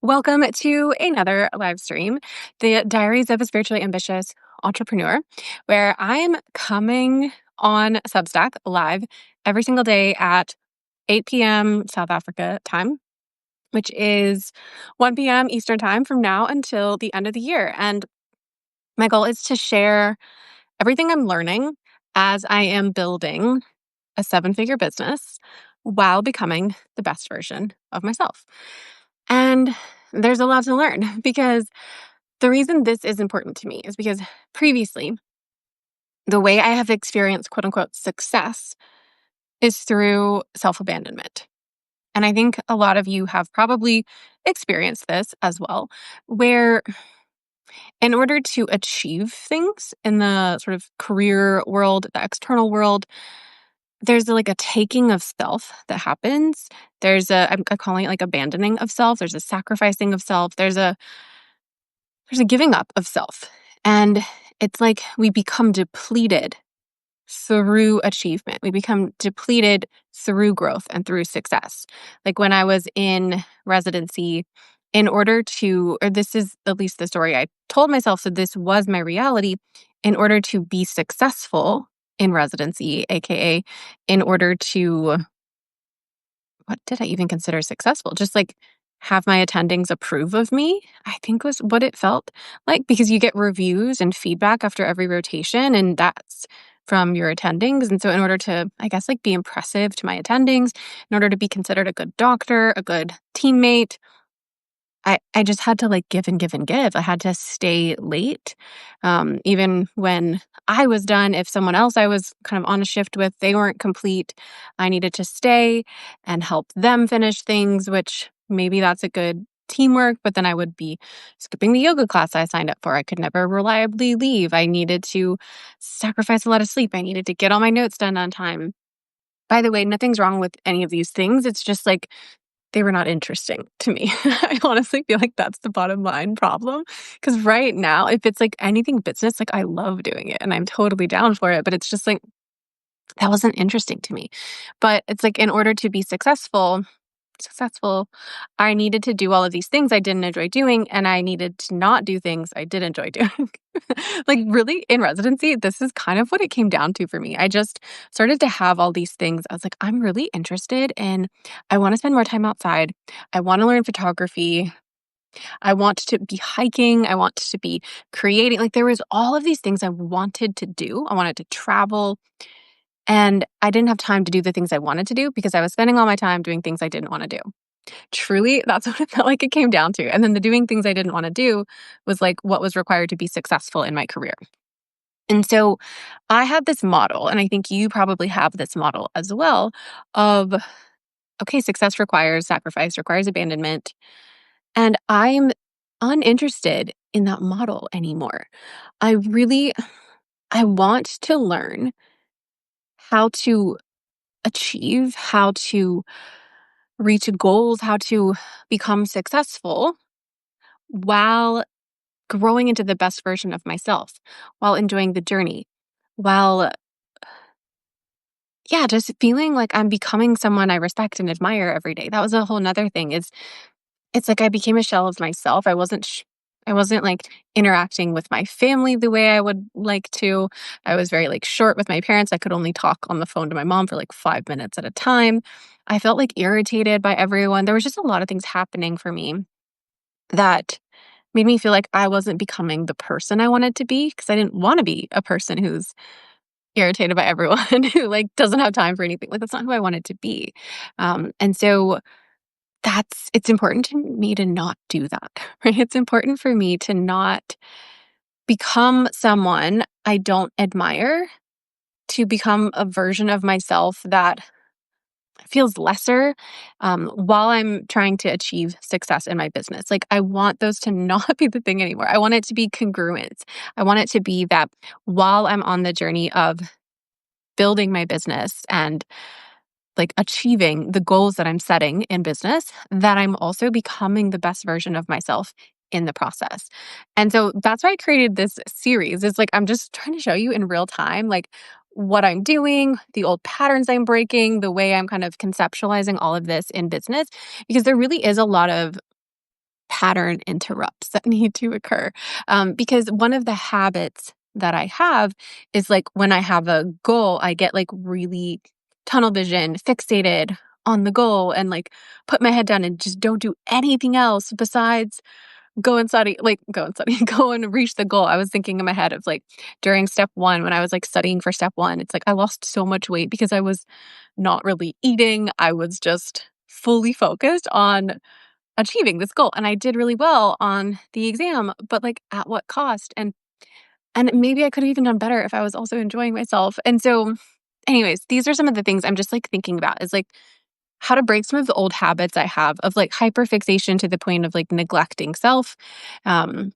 Welcome to another live stream, the Diaries of a Spiritually Ambitious Entrepreneur, where I'm coming on Substack live every single day at 8 p.m. South Africa time, which is 1 p.m. Eastern time from now until the end of the year. And my goal is to share everything I'm learning as I am building a seven-figure business while becoming the best version of myself. And there's a lot to learn because the reason this is important to me is because previously, the way I have experienced quote unquote success is through self abandonment. And I think a lot of you have probably experienced this as well, where in order to achieve things in the sort of career world, the external world, there's like a taking of self that happens. I'm calling it like abandoning of self. There's a sacrificing of self. There's a giving up of self. And it's like we become depleted through achievement. We become depleted through growth and through success. Like when I was in residency, or this is at least the story I told myself, so this was my reality, in order to be successful in residency, AKA in order to, what did I even consider successful? Just like have my attendings approve of me, I think was what it felt like, because you get reviews and feedback after every rotation, and that's from your attendings. And so in order to, I guess, like be impressive to my attendings, in order to be considered a good doctor, a good teammate, I just had to like give and give and give. I had to stay late. Even when I was done, if someone else I was kind of on a shift with, they weren't complete, I needed to stay and help them finish things, which maybe that's a good teamwork, but then I would be skipping the yoga class I signed up for. I could never reliably leave. I needed to sacrifice a lot of sleep. I needed to get all my notes done on time. By the way, nothing's wrong with any of these things. It's just like they were not interesting to me. I honestly feel like that's the bottom line problem. Because right now, if it's like anything business, like I love doing it and I'm totally down for it. But it's just like, that wasn't interesting to me. But it's like in order to be successful, I needed to do all of these things I didn't enjoy doing, and I needed to not do things I did enjoy doing. Like really in residency, this is kind of what it came down to for me. I just started to have all these things. I was like, I'm really interested in, I want to spend more time outside. I want to learn photography. I want to be hiking. I want to be creating. Like there was all of these things I wanted to do. I wanted to travel. And I didn't have time to do the things I wanted to do because I was spending all my time doing things I didn't want to do. Truly, that's what it felt like it came down to. And then the doing things I didn't want to do was like what was required to be successful in my career. And so I had this model, and I think you probably have this model as well of, okay, success requires sacrifice, requires abandonment. And I'm uninterested in that model anymore. I want to learn how to achieve, how to reach goals, how to become successful while growing into the best version of myself, while enjoying the journey, while, yeah, just feeling like I'm becoming someone I respect and admire every day. That was a whole nother thing is it's like I became a shell of myself. I wasn't like interacting with my family the way I would like to. I was very like short with my parents. I could only talk on the phone to my mom for like 5 minutes at a time. I felt like irritated by everyone. There was just a lot of things happening for me that made me feel like I wasn't becoming the person I wanted to be, because I didn't want to be a person who's irritated by everyone, who like doesn't have time for anything. Like that's not who I wanted to be. And so it's important to me to not do that, right? It's important for me to not become someone I don't admire, to become a version of myself that feels lesser while I'm trying to achieve success in my business. Like, I want those to not be the thing anymore. I want it to be congruent. I want it to be that while I'm on the journey of building my business and like achieving the goals that I'm setting in business, that I'm also becoming the best version of myself in the process. And so that's why I created this series. It's like I'm just trying to show you in real time, like what I'm doing, the old patterns I'm breaking, the way I'm kind of conceptualizing all of this in business, because there really is a lot of pattern interrupts that need to occur. Because one of the habits that I have is like when I have a goal, I get like really tunnel vision, fixated on the goal, and like put my head down and just don't do anything else besides go and study, go and reach the goal. I was thinking in my head of like during step one, when I was like studying for step one, it's like I lost so much weight because I was not really eating. I was just fully focused on achieving this goal. And I did really well on the exam, but like at what cost? And maybe I could have even done better if I was also enjoying myself. And so anyways, these are some of the things I'm just like thinking about is like how to break some of the old habits I have of like hyperfixation to the point of like neglecting self. Um,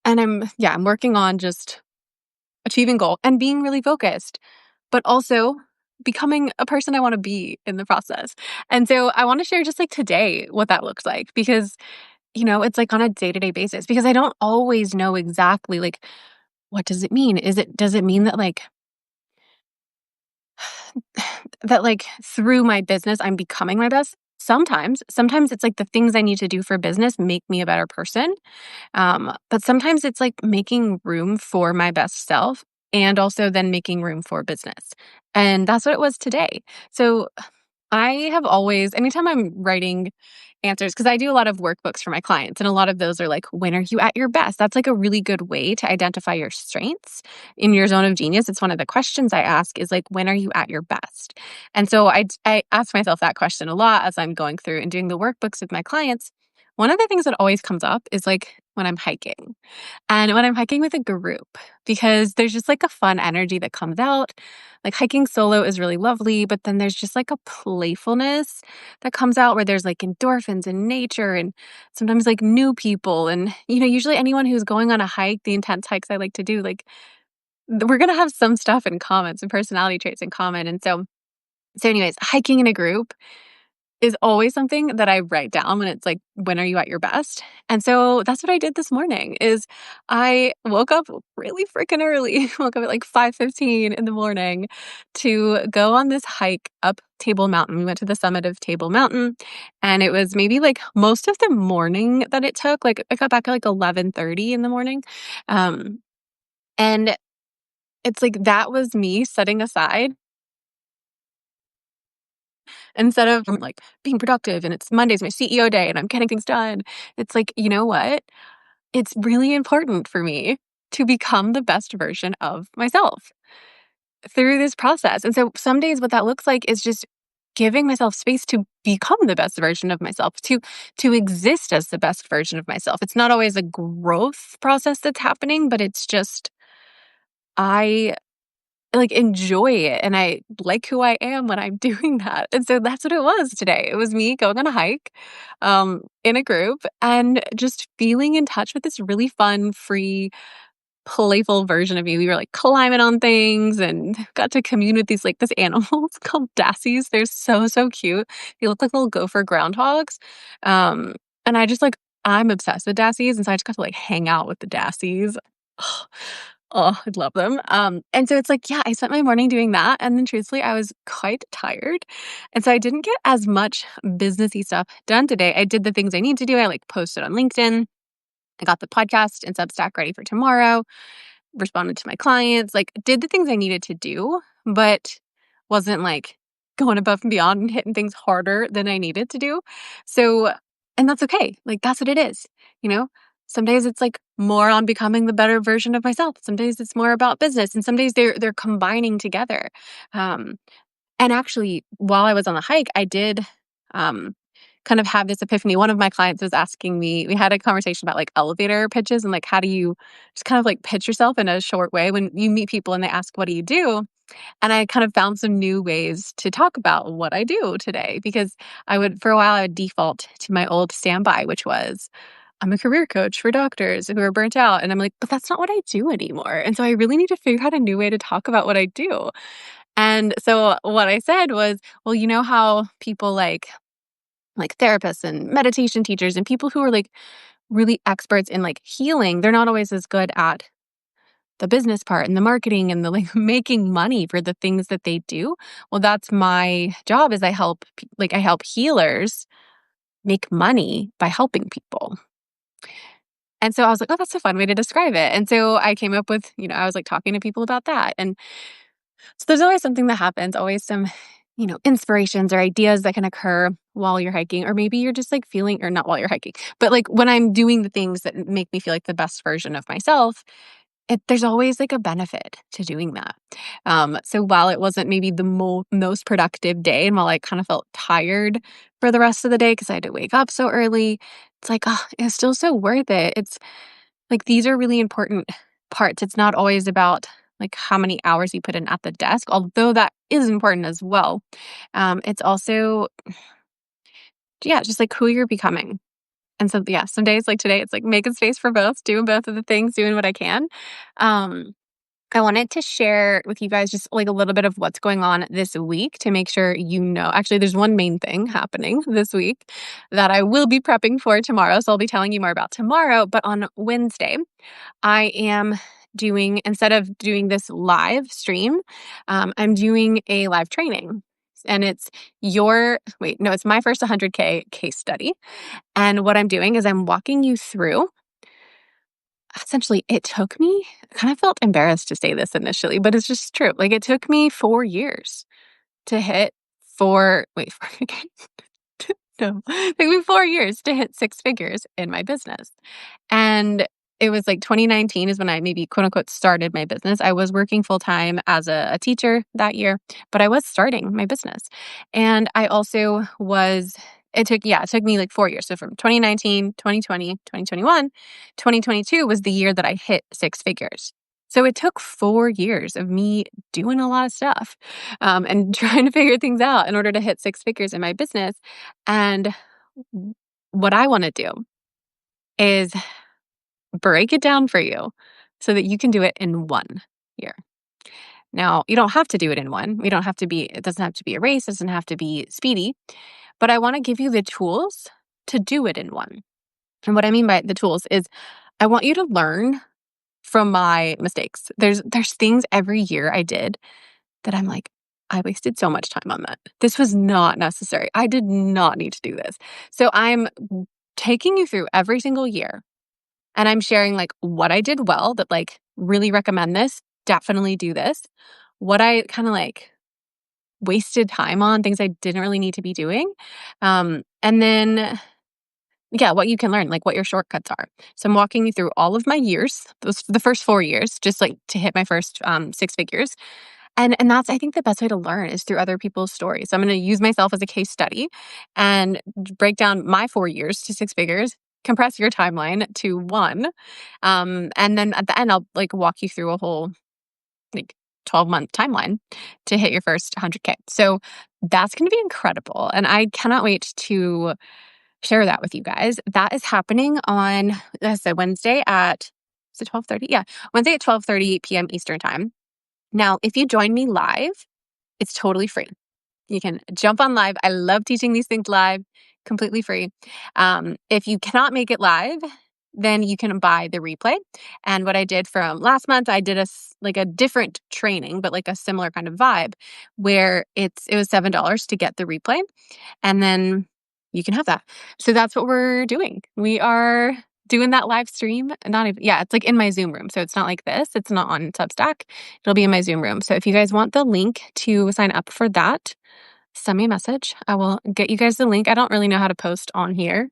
and I'm working on just achieving goal and being really focused, but also becoming a person I want to be in the process. And so I want to share just like today what that looks like because it's like on a day-to-day basis because I don't always know exactly like what does it mean? Does it mean that like through my business I'm becoming my best? Sometimes it's like the things I need to do for business make me a better person. But sometimes it's like making room for my best self and also then making room for business. And that's what it was today. So I have always, anytime I'm writing answers, because I do a lot of workbooks for my clients, and a lot of those are like, when are you at your best? That's like a really good way to identify your strengths in your zone of genius. It's one of the questions I ask is like, when are you at your best? And so I ask myself that question a lot as I'm going through and doing the workbooks with my clients. One of the things that always comes up is like when I'm hiking. And when I'm hiking with a group, because there's just like a fun energy that comes out. Like hiking solo is really lovely, but then there's just like a playfulness that comes out where there's like endorphins in nature and sometimes like new people. And, usually anyone who's going on a hike, the intense hikes I like to do, like we're going to have some stuff in common, some personality traits in common. And so anyways, hiking in a group is always something that I write down when it's like, when are you at your best? And so that's what I did this morning is I woke up really freaking early. Woke up at like 5:15 in the morning to go on this hike up Table Mountain. We went to the summit of Table Mountain and it was maybe like most of the morning that it took. Like I got back at like 11:30 in the morning. Um, and it's like that was me setting aside instead of like being productive and it's Monday's my CEO day and I'm getting things done. It's like, you know what? It's really important for me to become the best version of myself through this process. And so some days what that looks like is just giving myself space to become the best version of myself, to exist as the best version of myself. It's not always a growth process that's happening, but it's just I like enjoy it and I like who I am when I'm doing that. And so that's what it was today. It was me going on a hike in a group and just feeling in touch with this really fun, free, playful version of me. We were like climbing on things and got to commune with these like this animal. It's called dassies. They're so, so cute. They look like little gopher groundhogs. Um, and I just like I'm obsessed with dassies. And so I just got to like hang out with the dassies. Oh, I love them. And so it's like, yeah, I spent my morning doing that. And then truthfully, I was quite tired. And so I didn't get as much businessy stuff done today. I did the things I need to do. I like posted on LinkedIn. I got the podcast and Substack ready for tomorrow, responded to my clients, like did the things I needed to do, but wasn't like going above and beyond and hitting things harder than I needed to do. So, and that's okay. Like that's what it is, you know? Some days it's like more on becoming the better version of myself. Some days it's more about business and some days they're combining together. Um, and actually, while I was on the hike, I did um, kind of have this epiphany. One of my clients was asking me, we had a conversation about like elevator pitches and like, how do you just kind of like pitch yourself in a short way when you meet people and they ask, what do you do? And I kind of found some new ways to talk about what I do today because for a while, I would default to my old standby, which was, I'm a career coach for doctors who are burnt out. And I'm like, but that's not what I do anymore. And so I really need to figure out a new way to talk about what I do. And so what I said was, well, you know how people like therapists and meditation teachers and people who are like really experts in like healing, they're not always as good at the business part and the marketing and the like making money for the things that they do. Well, that's my job is I help healers make money by helping people. And so I was like, oh, that's a fun way to describe it. And so I came up with, I was like talking to people about that. And so there's always something that happens, always some, inspirations or ideas that can occur while you're hiking, or maybe you're just like feeling, or not while you're hiking, but like when I'm doing the things that make me feel like the best version of myself, there's always like a benefit to doing that. So while it wasn't maybe the most productive day, and while I kind of felt tired for the rest of the day because I had to wake up so early, it's like, oh, it's still so worth it. It's like these are really important parts. It's not always about like how many hours you put in at the desk, although that is important as well. It's also, yeah, just like who you're becoming. And so, yeah, some days like today, it's like making space for both, doing both of the things, doing what I can. Um, I wanted to share with you guys just like a little bit of what's going on this week to make sure you know. Actually, there's one main thing happening this week that I will be prepping for tomorrow. So I'll be telling you more about tomorrow. But on Wednesday, I am doing, instead of doing this live stream, I'm doing a live training. And it's it's my first 100K case study. And what I'm doing is I'm walking you through. Essentially, it took me, I kind of felt embarrassed to say this initially, but it's just true. Like it took me 4 years to hit four, wait, no, it took me 4 years to hit six figures in my business. And it was like 2019 is when I maybe quote unquote started my business. I was working full time as a teacher that year, but I was starting my business. And I also was, it took me like 4 years. So from 2019, 2020, 2021, 2022 was the year that I hit six figures. So it took 4 years of me doing a lot of stuff and trying to figure things out in order to hit six figures in my business. And what I want to do is break it down for you so that you can do it in 1 year. Now, you don't have to do it in one. It doesn't have to be a race, it doesn't have to be speedy, but I want to give you the tools to do it in one. And what I mean by the tools is I want you to learn from my mistakes. There's things every year I did that I'm like, I wasted so much time on that. This was not necessary. I did not need to do this. So I'm taking you through every single year and I'm sharing like what I did well that like really recommend this, definitely do this. What I kind of like wasted time on, things I didn't really need to be doing. And then yeah, what you can learn, like what your shortcuts are. So I'm walking you through all of my years, the first 4 years, just like to hit my first six figures. And that's, I think, the best way to learn is through other people's stories. So I'm going to use myself as a case study and break down my 4 years to six figures, compress your timeline to one. And then at the end, I'll like walk you through a whole like 12-month timeline to hit your first 100K. So that's going to be incredible. And I cannot wait to share that with you guys. That is happening on, like I said, Wednesday at, is it 12:30? Yeah, Wednesday at 12:30 p.m. Eastern time. Now, if you join me live, it's totally free. You can jump on live. I love teaching these things live, completely free. If you cannot make it live, then you can buy the replay. And what I did from last month, I did like a different training, but like a similar kind of vibe where it was $7 to get the replay. And then you can have that. So that's what we're doing. We are doing that live stream. Not even, yeah, it's like in my Zoom room. So it's not like this. It's not on Substack. It'll be in my Zoom room. So if you guys want the link to sign up for that, send me a message. I will get you guys the link. I don't really know how to post on here,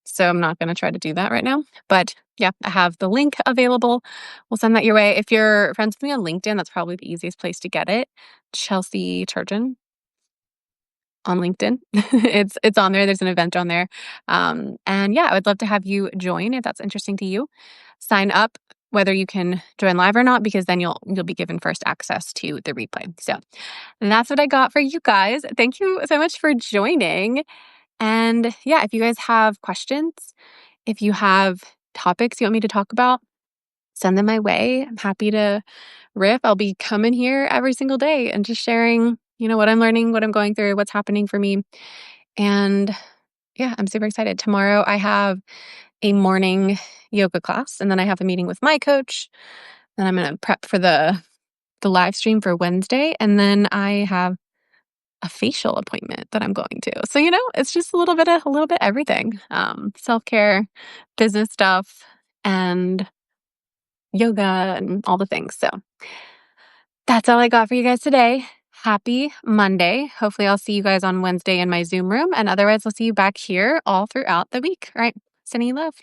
so I'm not going to try to do that right now. But yeah, I have the link available. We'll send that your way. If you're friends with me on LinkedIn, that's probably the easiest place to get it. Chelsea Turgeon on LinkedIn. It's on there. There's an event on there. And yeah, I would love to have you join if that's interesting to you. Sign up whether you can join live or not, because then you'll be given first access to the replay. So that's what I got for you guys. Thank you so much for joining. And yeah, if you guys have questions, if you have topics you want me to talk about, send them my way. I'm happy to riff. I'll be coming here every single day and just sharing, what I'm learning, what I'm going through, what's happening for me. And yeah, I'm super excited. Tomorrow I have a morning yoga class, and then I have a meeting with my coach. Then I'm going to prep for the live stream for Wednesday, and then I have a facial appointment that I'm going to. So, it's just a little bit everything. Self-care, business stuff, and yoga and all the things. So that's all I got for you guys today. Happy Monday. Hopefully I'll see you guys on Wednesday in my Zoom room. And otherwise I'll see you back here all throughout the week. All right. Sending you love.